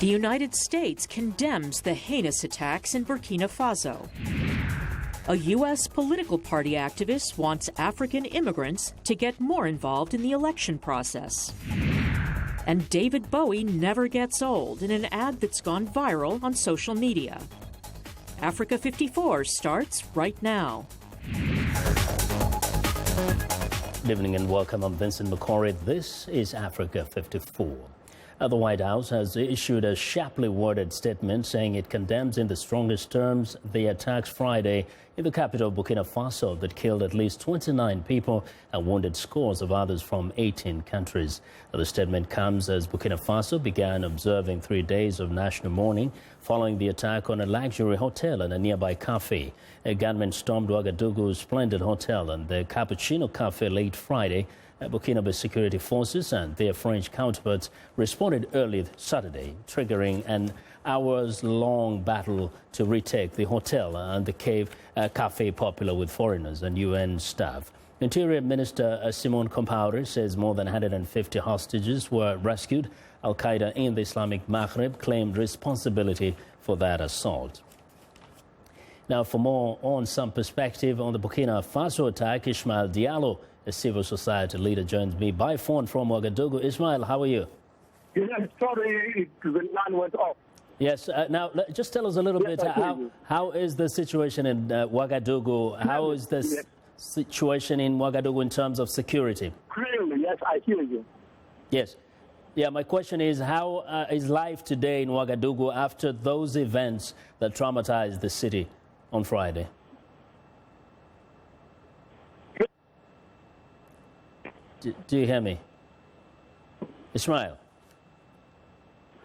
The United States condemns the heinous attacks in Burkina Faso. A U.S. political party activist wants African immigrants to get more involved in the election process. And David Bowie never gets old in an ad that's gone viral on social media. Africa 54 starts right now. Good evening and welcome. I'm Vincent Makori. This is Africa 54. The White House has issued a sharply worded statement saying it condemns in the strongest terms the attacks Friday in the capital of Burkina Faso that killed at least 29 people and wounded scores of others from 18 countries. The statement comes as Burkina Faso began observing 3 days of national mourning following the attack on a luxury hotel and a nearby cafe. A gunman stormed Ouagadougou's splendid hotel and the Cappuccino Cafe late Friday. Burkinabe security forces and their French counterparts responded early Saturday, triggering an hours-long battle to retake the hotel and the cafe popular with foreigners and UN staff. Interior Minister Simon Compaoré says more than 150 hostages were rescued. Al-Qaeda in the Islamic Maghreb claimed responsibility for that assault. Now, for more on some perspective on the Burkina Faso attack, Ismail Diallo, a civil society leader, joins me by phone from Ouagadougou. Ismail, how are you? Yes, sorry, the line went off. Yes, now just tell us a little bit, how is the situation in Ouagadougou? How is the situation in Ouagadougou in terms of security? Clearly, yes, I hear you. Yes. Yeah, my question is, how is life today in Ouagadougou after those events that traumatized the city on Friday? Do you hear me? Ismail?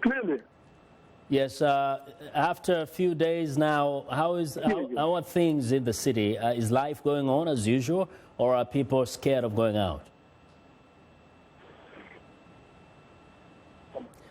Clearly. Yes, after a few days now, how are things in the city? Is life going on as usual, or are people scared of going out?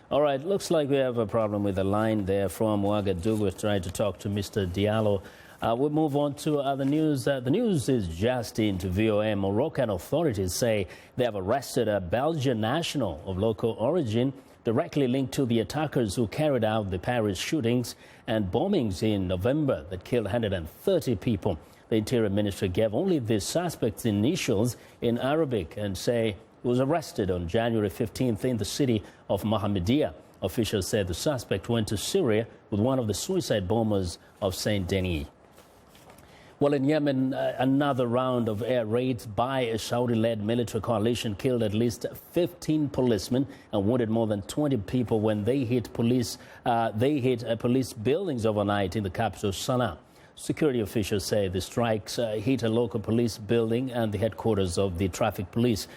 All right, looks like we have a problem with the line there from Ouagadougou. We're trying to talk to Mr. Diallo. We'll move on to other news. The news is just into VOA. Moroccan authorities say they have arrested a Belgian national of local origin directly linked to the attackers who carried out the Paris shootings and bombings in November that killed 130 people. The Interior Ministry gave only the suspect's initials in Arabic and say he was arrested on January 15th in the city of Mohammedia. Officials said the suspect went to Syria with one of the suicide bombers of Saint Denis. Well, in Yemen, another round of air raids by a Saudi-led military coalition killed at least 15 policemen and wounded more than 20 people when they hit police buildings overnight in the capital, Sana'a. Security officials say the strikes hit a local police building and the headquarters of the traffic police.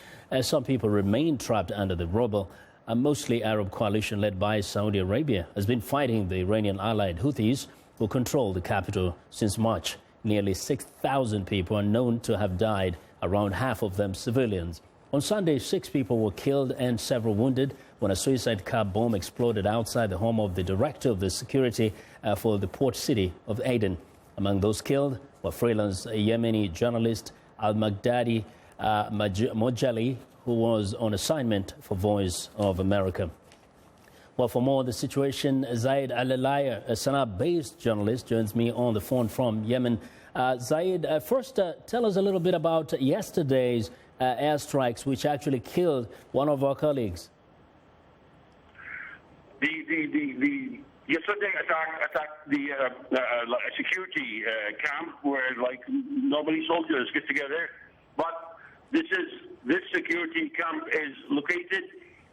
Some people remain trapped under the rubble. A mostly Arab coalition led by Saudi Arabia has been fighting the Iranian allied Houthis, who control the capital since March. Nearly 6,000 people are known to have died, around half of them civilians. On Sunday, 6 people were killed and several wounded when a suicide car bomb exploded outside the home of the director of the security for the port city of Aden. Among those killed were freelance Yemeni journalist Al-Maghdadi Mojali, who was on assignment for Voice of America. Well, for more on the situation, Zayed Al-Alaya, a Sana'a-based journalist, joins me on the phone from Yemen. Zayed, first tell us a little bit about yesterday's airstrikes, which actually killed one of our colleagues. The yesterday attacked the security camp where normally soldiers get together, but this security camp is located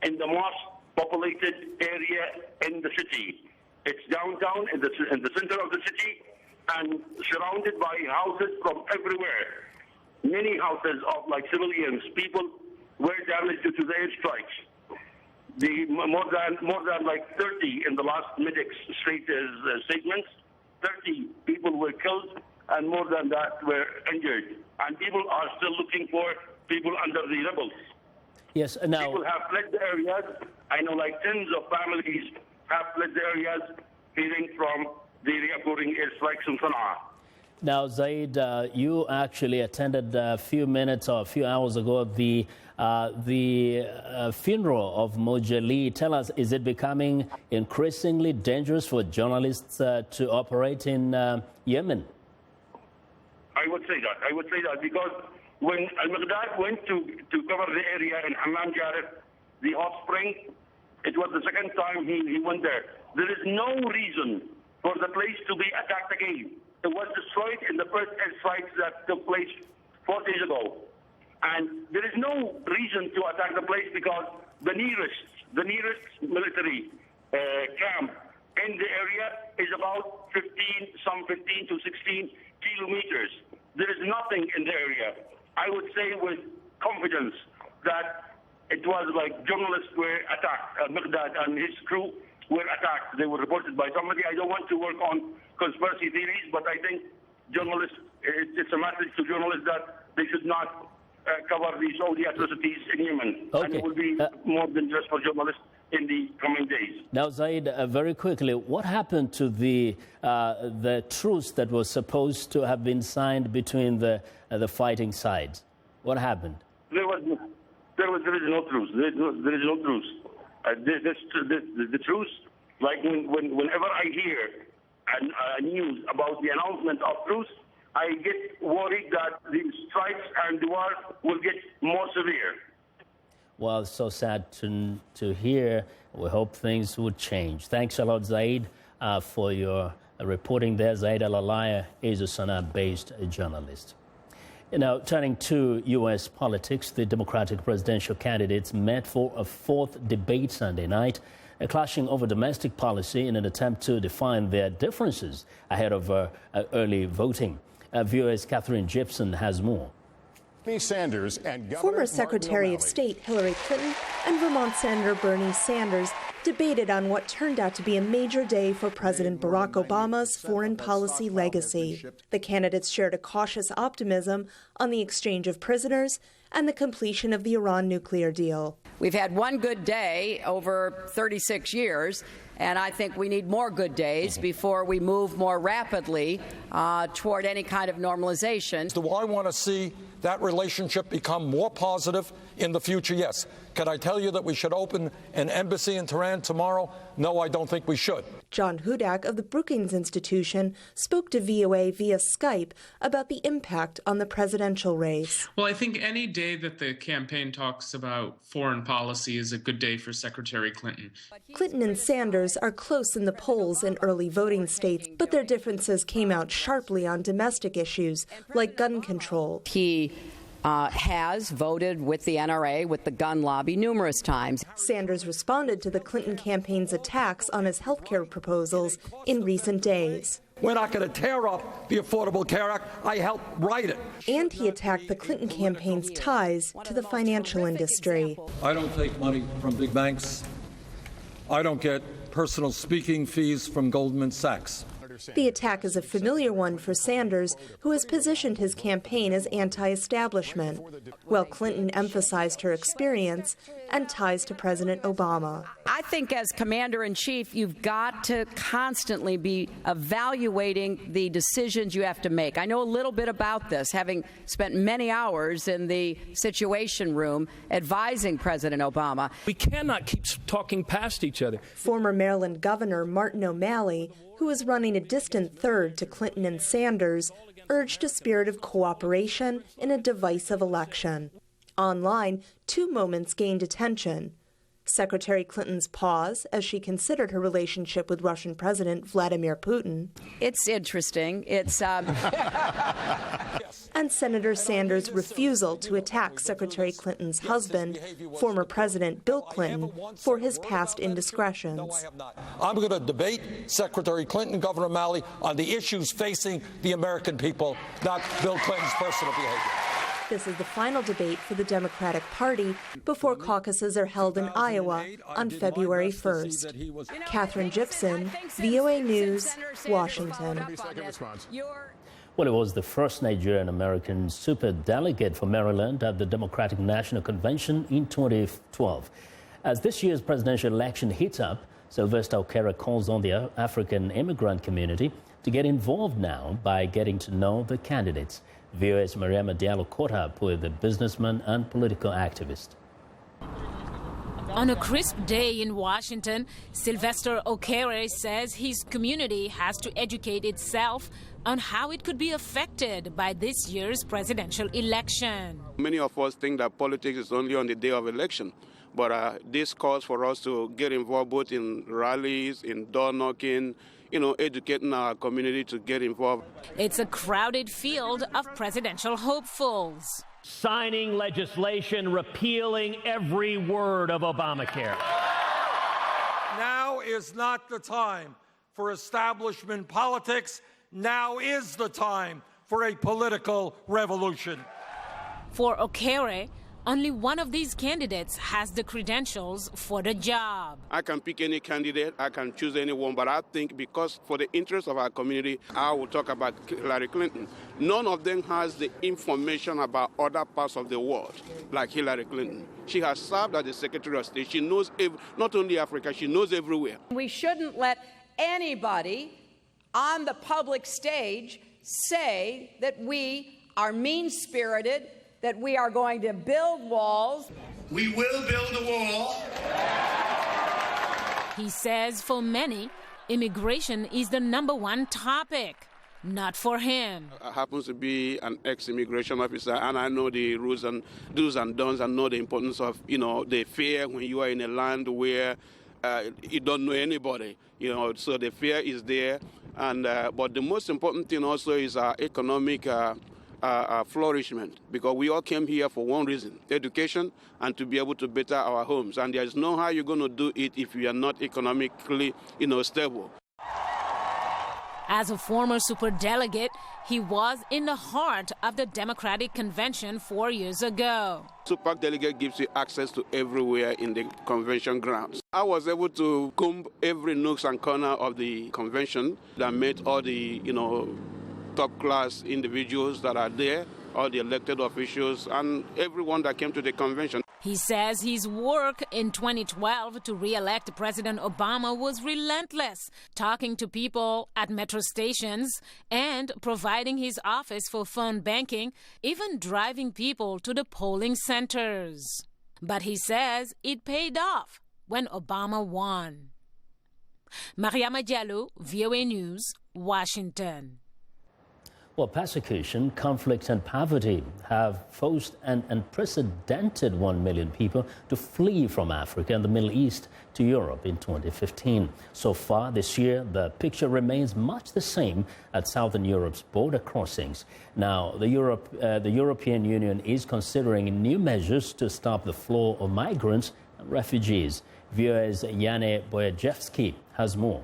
in the most populated area in the city. It's downtown in the center of the city and surrounded by houses from everywhere. Many houses of civilians, people were damaged due to the airstrikes. More than 30 in the last medics statements. 30 people were killed and more than that were injured. And people are still looking for people under the rebels. Yes, now people have fled the areas. I know tens of families have fled the areas, fearing from the reoccurring airstrikes in Sana'a. Now, Zaid, you actually attended a few minutes or a few hours ago the funeral of Mojali. Tell us, is it becoming increasingly dangerous for journalists to operate in Yemen? I would say that because when Al-Baghdad went to cover the area in Hammam Jarif, the hot spring, it was the second time he went there. There is no reason for the place to be attacked again. It was destroyed in the first airstrikes that took place 4 days ago. And there is no reason to attack the place because the nearest military camp in the area is about 15 to 16 kilometers. There is nothing in the area. I would say with confidence that it was like journalists were attacked. Baghdad and his crew were attacked. They were reported by somebody. I don't want to work on conspiracy theories, but I think journalists, it's a message to journalists that they should not cover all the atrocities in Yemen. Okay. And it will be more than just for journalists in the coming days. Now, Zaid, very quickly, what happened to the truce that was supposed to have been signed between the fighting sides? What happened? There is no truce. There is no truce. The truce, like whenever I hear news about the announcement of truce, I get worried that the strikes and the war will get more severe. Well, it's so sad to hear. We hope things would change. Thanks a lot, Zaid, for your reporting there. Zaid Al-Alaya is a Sana'a-based journalist. Now, turning to U.S. politics, the Democratic presidential candidates met for a fourth debate Sunday night, clashing over domestic policy in an attempt to define their differences ahead of early voting. VOA's Catherine Gibson has more. Sanders and Former Secretary of State Hillary Clinton and Vermont Senator Bernie Sanders debated on what turned out to be a major day for President Barack Obama's foreign policy legacy. The candidates shared a cautious optimism on the exchange of prisoners and the completion of the Iran nuclear deal. We've had one good day over 36 years, and I think we need more good days before we move more rapidly toward any kind of normalization. Do I want to see that relationship become more positive in the future? Yes. Can I tell you that we should open an embassy in Tehran tomorrow? No, I don't think we should. John Hudak of the Brookings Institution spoke to VOA via Skype about the impact on the presidential race. Well, I think any day that the campaign talks about foreign policy is a good day for Secretary Clinton. Clinton and Sanders are close in the polls in early voting states, but their differences came out sharply on domestic issues like gun control. He has voted with the NRA, with the gun lobby, numerous times. Sanders responded to the Clinton campaign's attacks on his health care proposals in recent days. We're not going to tear up the Affordable Care Act. I helped write it. And he attacked the Clinton campaign's ties to the financial industry. I don't take money from big banks. I don't get personal speaking fees from Goldman Sachs. The attack is a familiar one for Sanders, who has positioned his campaign as anti-establishment, while Clinton emphasized her experience and ties to President Obama. I think as commander-in-chief, you've got to constantly be evaluating the decisions you have to make. I know a little bit about this, having spent many hours in the Situation Room advising President Obama. We cannot keep talking past each other. Former Maryland Governor Martin O'Malley, who is running a distant third to Clinton and Sanders, urged a spirit of cooperation in a divisive election. Online, 2 moments gained attention. Secretary Clinton's pause as she considered her relationship with Russian President Vladimir Putin. It's interesting. It's and Senator Sanders' refusal to attack Secretary Clinton's husband, former President Bill Clinton, for his past indiscretions. I'm going to debate Secretary Clinton, Governor O'Malley, on the issues facing the American people, not Bill Clinton's personal behavior. This is the final debate for the Democratic Party before caucuses are held in Iowa on February 1st. Catherine Gibson, VOA News, Washington. Well, it was the first Nigerian-American superdelegate for Maryland at the Democratic National Convention in 2012. As this year's presidential election heats up, Sylvester Okere calls on the African immigrant community to get involved now by getting to know the candidates. VOA's Mariama Diallo caught up with the businessman and political activist. On a crisp day in Washington, Sylvester Okere says his community has to educate itself on how it could be affected by this year's presidential election. Many of us think that politics is only on the day of election, but this calls for us to get involved both in rallies, in door knocking, educating our community to get involved. It's a crowded field of presidential hopefuls. Signing legislation repealing every word of Obamacare. Now is not the time for establishment politics. Now is the time for a political revolution. For Okere, only one of these candidates has the credentials for the job. I can pick any candidate, I can choose anyone, but I think because for the interest of our community, I will talk about Hillary Clinton. None of them has the information about other parts of the world like Hillary Clinton. She has served as the Secretary of State. She knows not only Africa, she knows everywhere. We shouldn't let anybody on the public stage say that we are mean-spirited, that we are going to build walls. We will build a wall. He says for many, immigration is the #1 topic. Not for him. I happen to be an ex-immigration officer, and I know the rules and do's and don'ts, and know the importance of, the fear when you are in a land where you don't know anybody. So the fear is there, and but the most important thing also is our economic flourishment, because we all came here for one reason: education, and to be able to better our homes. And there is no how you're going to do it if you are not economically, stable. As a former superdelegate, he was in the heart of the Democratic Convention 4 years ago. Super delegate gives you access to everywhere in the convention grounds. I was able to comb every nook and corner of the convention that met all the, top-class individuals that are there, all the elected officials, and everyone that came to the convention. He says his work in 2012 to re-elect President Obama was relentless, talking to people at metro stations and providing his office for phone banking, even driving people to the polling centers. But he says it paid off when Obama won. Mariama Diallo, VOA News, Washington. Well, persecution, conflict and poverty have forced an unprecedented 1 million people to flee from Africa and the Middle East to Europe in 2015. So far this year, the picture remains much the same at Southern Europe's border crossings. Now, the European Union is considering new measures to stop the flow of migrants and refugees. VOA's Jane Bojewski has more.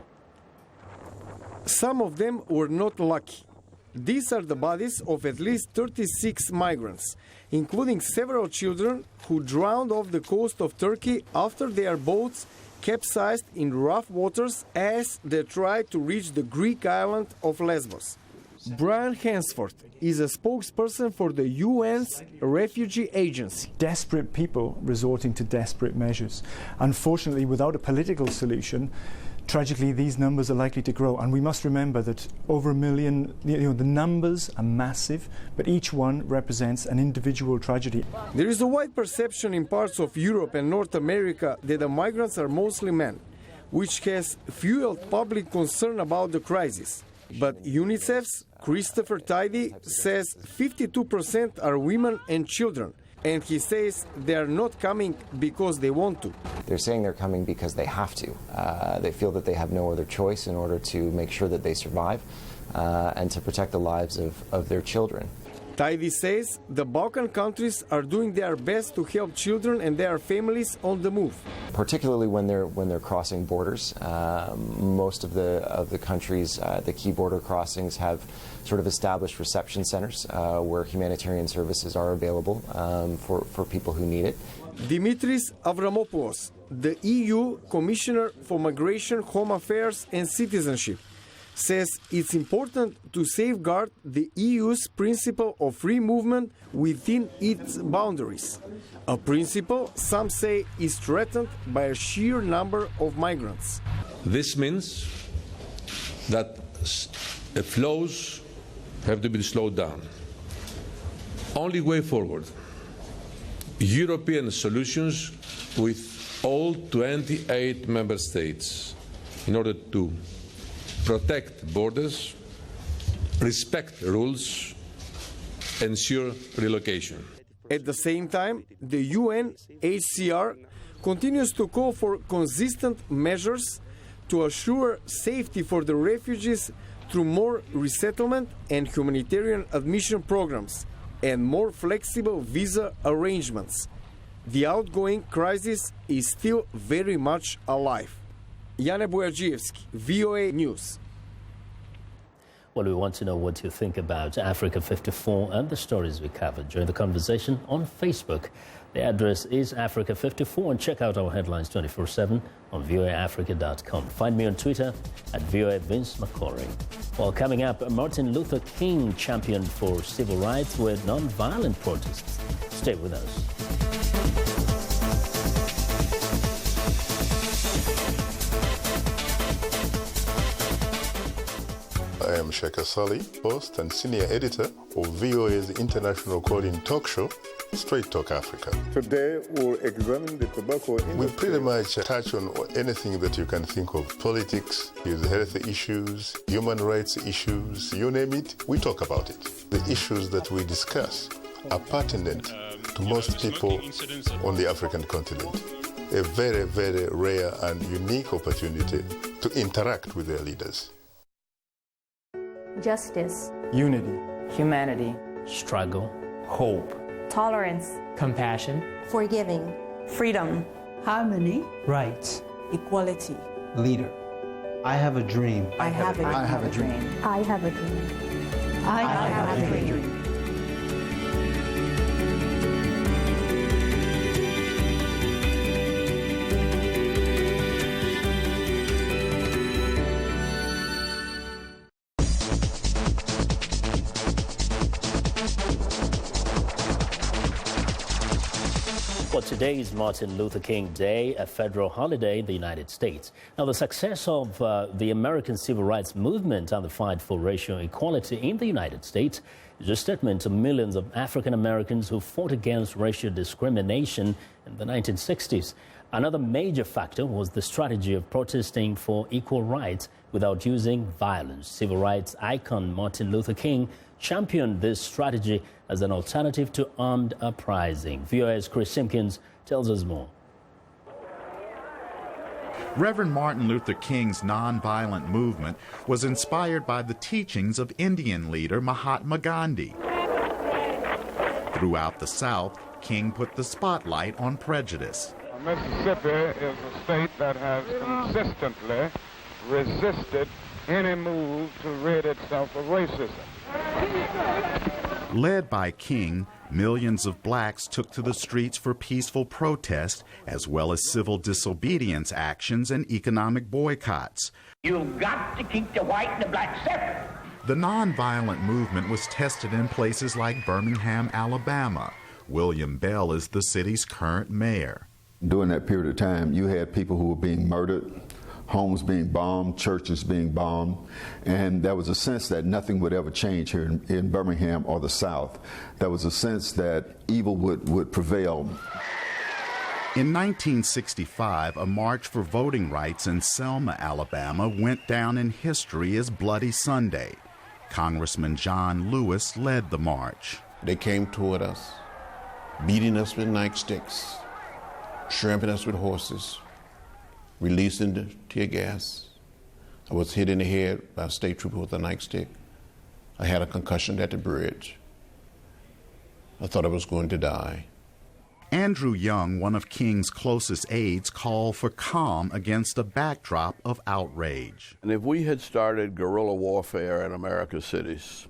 Some of them were not lucky. These are the bodies of at least 36 migrants, including several children who drowned off the coast of Turkey after their boats capsized in rough waters as they tried to reach the Greek island of Lesbos. Brian Hansford is a spokesperson for the UN's refugee agency. Desperate people resorting to desperate measures. Unfortunately, without a political solution, tragically, these numbers are likely to grow, and we must remember that over 1 million, the numbers are massive, but each one represents an individual tragedy. There is a wide perception in parts of Europe and North America that the migrants are mostly men, which has fueled public concern about the crisis. But UNICEF's Christopher Tidy says 52% are women and children. And he says they're not coming because they want to. They're saying they're coming because they have to. They feel that they have no other choice in order to make sure that they survive and to protect the lives of their children. Tidy says the Balkan countries are doing their best to help children and their families on the move. Particularly when they're crossing borders. Most of the countries, the key border crossings, have sort of established reception centers where humanitarian services are available for people who need it. Dimitris Avramopoulos, the EU Commissioner for Migration, Home Affairs and Citizenship, says it's important to safeguard the EU's principle of free movement within its boundaries, a principle some say is threatened by a sheer number of migrants. This means that flows have to be slowed down. Only way forward, European solutions with all 28 member states in order to protect borders, respect rules, ensure relocation. At the same time, the UNHCR continues to call for consistent measures to assure safety for the refugees through more resettlement and humanitarian admission programs and more flexible visa arrangements. The outgoing crisis is still very much alive. Jane Bojadziewski, VOA News. Well, we want to know what you think about Africa 54 and the stories we covered. Join the conversation on Facebook. The address is Africa 54 and check out our headlines 24/7 on voaafrica.com. Find me on Twitter at VOA Vince Makori. Well, coming up, Martin Luther King championed for civil rights with non-violent protests. Stay with us. I am Sheka Sali, host and senior editor of VOA's international call-in talk show, Straight Talk Africa. Today we'll examine the tobacco industry. We pretty much touch on anything that you can think of: politics, health issues, human rights issues, you name it, we talk about it. The issues that we discuss are pertinent to most people on the African continent. A very, very rare and unique opportunity to interact with their leaders. Justice, Unity, humanity, struggle, hope, tolerance, compassion, forgiving, freedom, harmony, rights, equality. leader. I have a dream. I have a dream. I have a dream. I have a dream. I have a dream. Well, today is Martin Luther King Day, a federal holiday in the United States. Now, the success of the American civil rights movement and the fight for racial equality in the United States is a statement to millions of African Americans who fought against racial discrimination in the 1960s. Another major factor was the strategy of protesting for equal rights without using violence. Civil rights icon Martin Luther King championed this strategy as an alternative to armed uprising. VOA's Chris Simpkins tells us more. Reverend Martin Luther King's nonviolent movement was inspired by the teachings of Indian leader Mahatma Gandhi. Throughout the South, King put the spotlight on prejudice. Mississippi is a state that has consistently resisted any move to rid itself of racism. Led by King, millions of blacks took to the streets for peaceful protest, as well as civil disobedience actions and economic boycotts. You've got to keep the white and the black separate. The nonviolent movement was tested in places like Birmingham, Alabama. William Bell is the city's current mayor. During that period of time, you had people who were being murdered, homes being bombed, churches being bombed, and there was a sense that nothing would ever change here in Birmingham or the South. There was a sense that evil would prevail. In 1965, a march for voting rights in Selma, Alabama went down in history as Bloody Sunday. Congressman John Lewis led the march. They came toward us, beating us with nightsticks, trampling us with horses, releasing the tear gas. I was hit in the head by a state trooper with a nightstick. I had a concussion at the bridge. I thought I was going to die. Andrew Young, one of King's closest aides, called for calm against a backdrop of outrage. And if we had started guerrilla warfare in America's cities,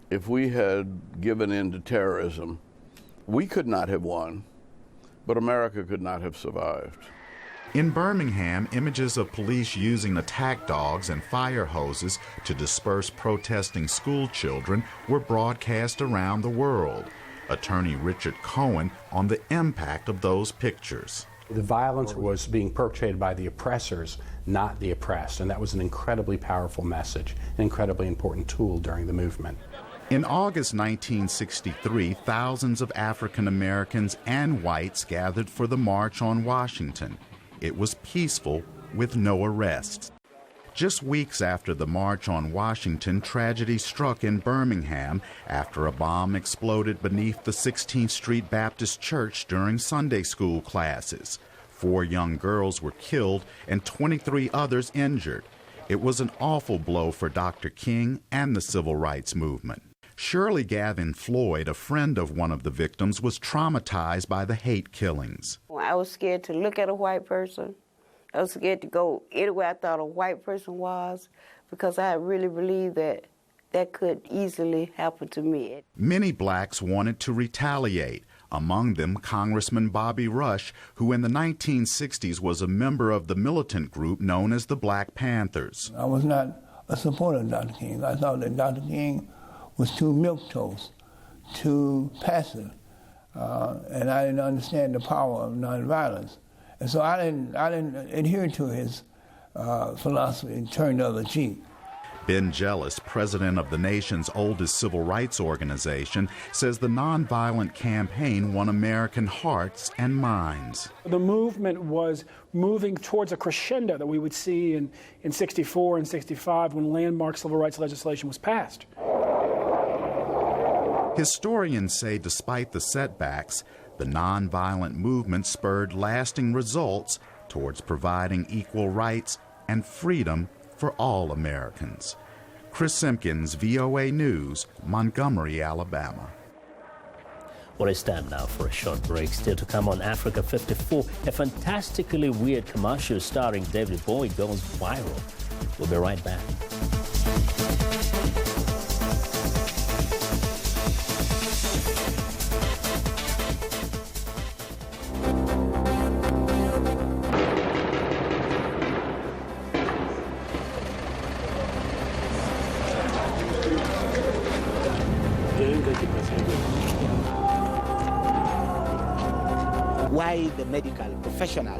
if we had given in to terrorism, we could not have won, but America could not have survived. In Birmingham, images of police using attack dogs and fire hoses to disperse protesting school children were broadcast around the world. Attorney Richard Cohen on the impact of those pictures. The violence was being perpetrated by the oppressors, not the oppressed, and that was an incredibly powerful message, an incredibly important tool during the movement. In August 1963, thousands of African Americans and whites gathered for the March on Washington. It was peaceful, with no arrests. Just weeks after the March on Washington, tragedy struck in Birmingham after a bomb exploded beneath the 16th Street Baptist Church during Sunday school classes. 4 young girls were killed and 23 others injured. It was an awful blow for Dr. King and the civil rights movement. Shirley Gavin Floyd, a friend of one of the victims, was traumatized by the hate killings. I was scared to look at a white person. I was scared to go anywhere I thought a white person was, because I really believed that that could easily happen to me. Many blacks wanted to retaliate, among them Congressman Bobby Rush, who in the 1960s was a member of the militant group known as the Black Panthers. I was not a supporter of Dr. King. I thought that Dr. King was too milquetoast, too passive, and I didn't understand the power of nonviolence. And so I didn't adhere to his philosophy and turn the other cheek. Ben Jealous, president of the nation's oldest civil rights organization, says the nonviolent campaign won American hearts and minds. The movement was moving towards a crescendo that we would see in 64 and 65 when landmark civil rights legislation was passed. Historians say despite the setbacks, the nonviolent movement spurred lasting results towards providing equal rights and freedom for all Americans. Chris Simpkins, VOA News, Montgomery, Alabama. Well, it's time now for a short break. Still to come on Africa 54, a fantastically weird commercial starring David Bowie goes viral. We'll be right back. Why the medical professional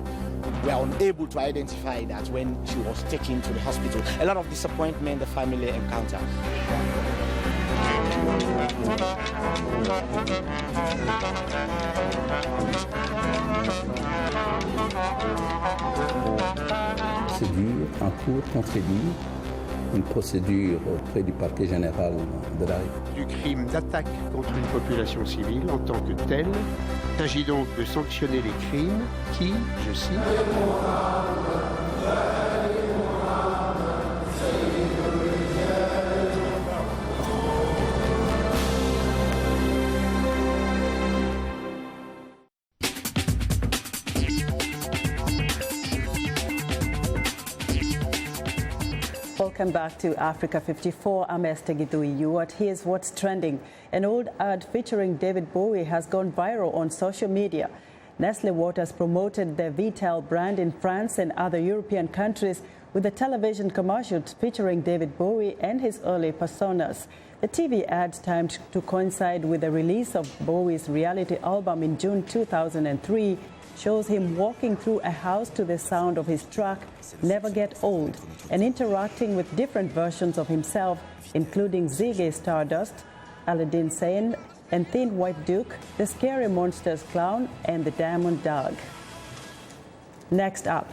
were unable to identify that when she was taken to the hospital. A lot of disappointment the family encountered. Procédure en cours contre lui, une procédure auprès du parquet général de la République. Du crime d'attaque contre une population civile en tant que telle. Il s'agit donc de sanctionner les crimes qui, je cite, Welcome back to Africa 54. I'm Esther Githui. Here's what's trending. An old ad featuring David Bowie has gone viral on social media. Nestle Waters promoted their Vital brand in France and other European countries with a television commercial featuring David Bowie and his early personas. The TV ad timed to coincide with the release of Bowie's reality album in June 2003 shows him walking through a house to the sound of his track, Never Get Old, and interacting with different versions of himself, including Ziggy Stardust, Aladdin Sane, and Thin White Duke, the Scary Monsters Clown, and the Diamond Dog. Next up,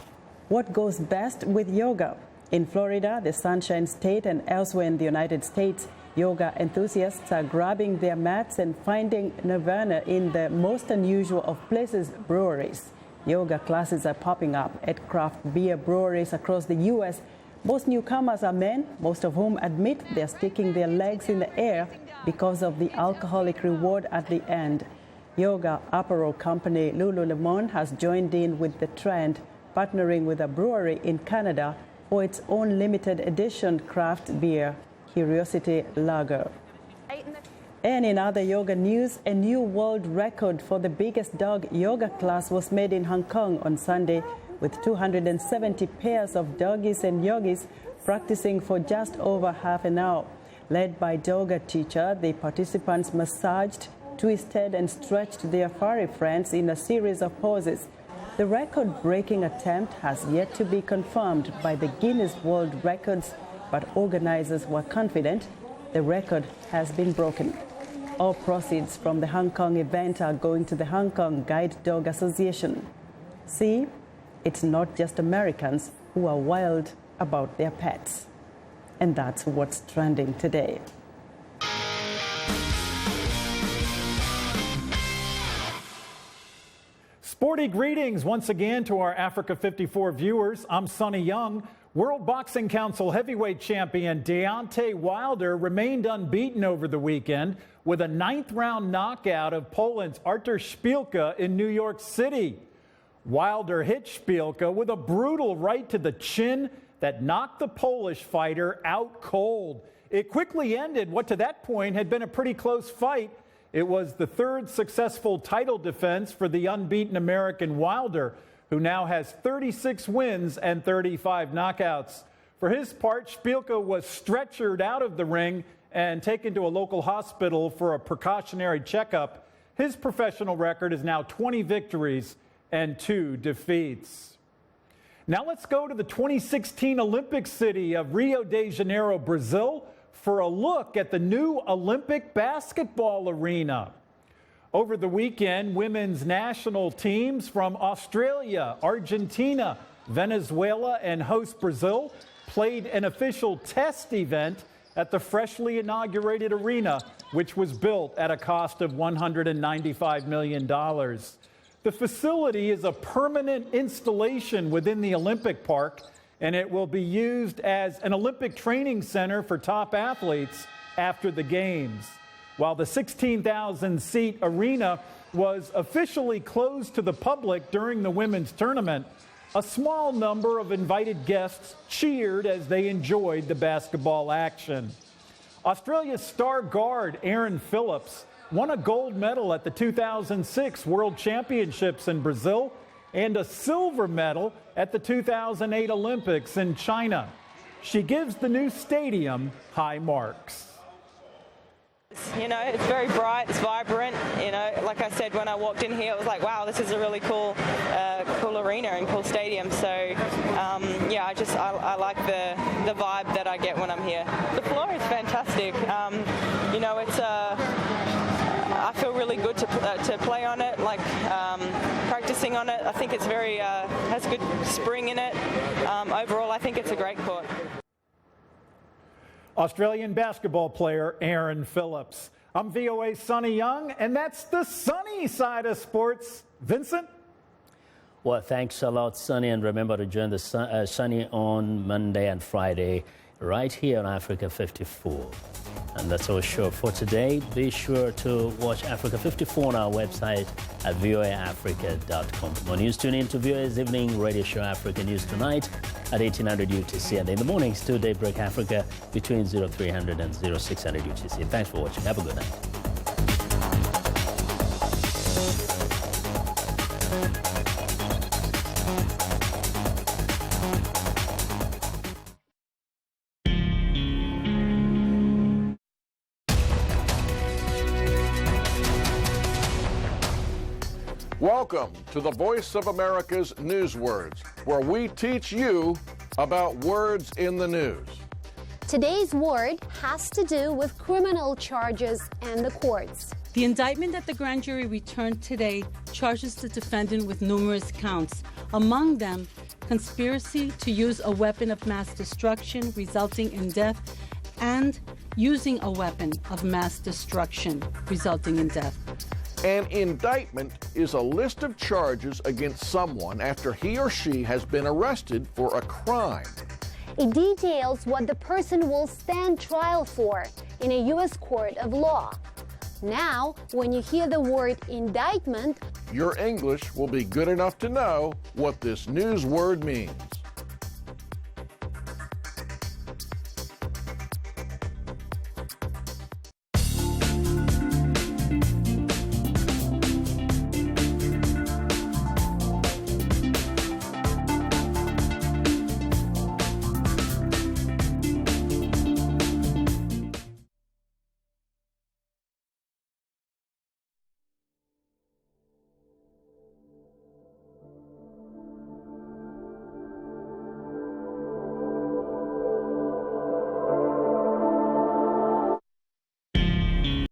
what goes best with yoga? In Florida, the Sunshine State, and elsewhere in the United States, yoga enthusiasts are grabbing their mats and finding nirvana in the most unusual of places, breweries. Yoga classes are popping up at craft beer breweries across the U.S. Most newcomers are men, most of whom admit they're sticking their legs in the air because of the alcoholic reward at the end. Yoga apparel company Lululemon has joined in with the trend, partnering with a brewery in Canada for its own limited edition craft beer, Curiosity Lager. And in other yoga news, a new world record for the biggest dog yoga class was made in Hong Kong on Sunday with 270 pairs of doggies and yogis practicing for just over half an hour. Led by yoga teacher, the participants massaged, twisted and stretched their furry friends in a series of poses. The record-breaking attempt has yet to be confirmed by the Guinness World Records, but organizers were confident the record has been broken. All proceeds from the Hong Kong event are going to the Hong Kong Guide Dog Association. See, it's not just Americans who are wild about their pets. And that's what's trending today. Sporty greetings once again to our Africa 54 viewers. I'm Sonny Young. World Boxing Council heavyweight champion Deontay Wilder remained unbeaten over the weekend with a 9th-round knockout of Poland's Artur Szpilka in New York City. Wilder hit Szpilka with a brutal right to the chin that knocked the Polish fighter out cold. It quickly ended what to that point had been a pretty close fight. It was the third successful title defense for the unbeaten American Wilder, who now has 36 wins and 35 knockouts. For his part, Szpilka was stretchered out of the ring and taken to a local hospital for a precautionary checkup. His professional record is now 20 victories and 2 defeats. Now let's go to the 2016 Olympic city of Rio de Janeiro, Brazil, for a look at the new Olympic basketball arena. Over the weekend, women's national teams from Australia, Argentina, Venezuela, and host Brazil played an official test event at the freshly inaugurated arena, which was built at a cost of $195 million. The facility is a permanent installation within the Olympic Park, and it will be used as an Olympic training center for top athletes after the Games. While the 16,000-seat arena was officially closed to the public during the women's tournament, a small number of invited guests cheered as they enjoyed the basketball action. Australia's star guard Aaron Phillips won a gold medal at the 2006 World Championships in Brazil and a silver medal at the 2008 Olympics in China. She gives the new stadium high marks. You know, it's very bright, it's vibrant. You know, like I said, when I walked in here, it was like, wow, this is a really cool arena and cool stadium. So, yeah, I like the vibe that I get when I'm here. The floor is fantastic. You know, it's I feel really good to play on it, like practicing on it. I think it's very, has good spring in it. Overall, I think it's a great court. Australian basketball player Aaron Phillips. I'm VOA's Sonny Young, and that's the sunny side of sports. Vincent? Well, thanks a lot, Sonny, and remember to join the Sonny on Monday and Friday right here on Africa 54. And that's our show for today. Be sure to watch Africa 54 on our website at voaafrica.com. More news, tune in to VOA's evening radio show Africa News Tonight at 1800 UTC, and in the mornings to Daybreak Africa between 0300 and 0600 UTC. Thanks for watching. Have a good night. Welcome to the Voice of America's News Words, where we teach you about words in the news. Today's word has to do with criminal charges and the courts. The indictment that the grand jury returned today charges the defendant with numerous counts, among them conspiracy to use a weapon of mass destruction resulting in death and using a weapon of mass destruction resulting in death. An indictment is a list of charges against someone after he or she has been arrested for a crime. It details what the person will stand trial for in a U.S. court of law. Now, when you hear the word indictment, your English will be good enough to know what this news word means.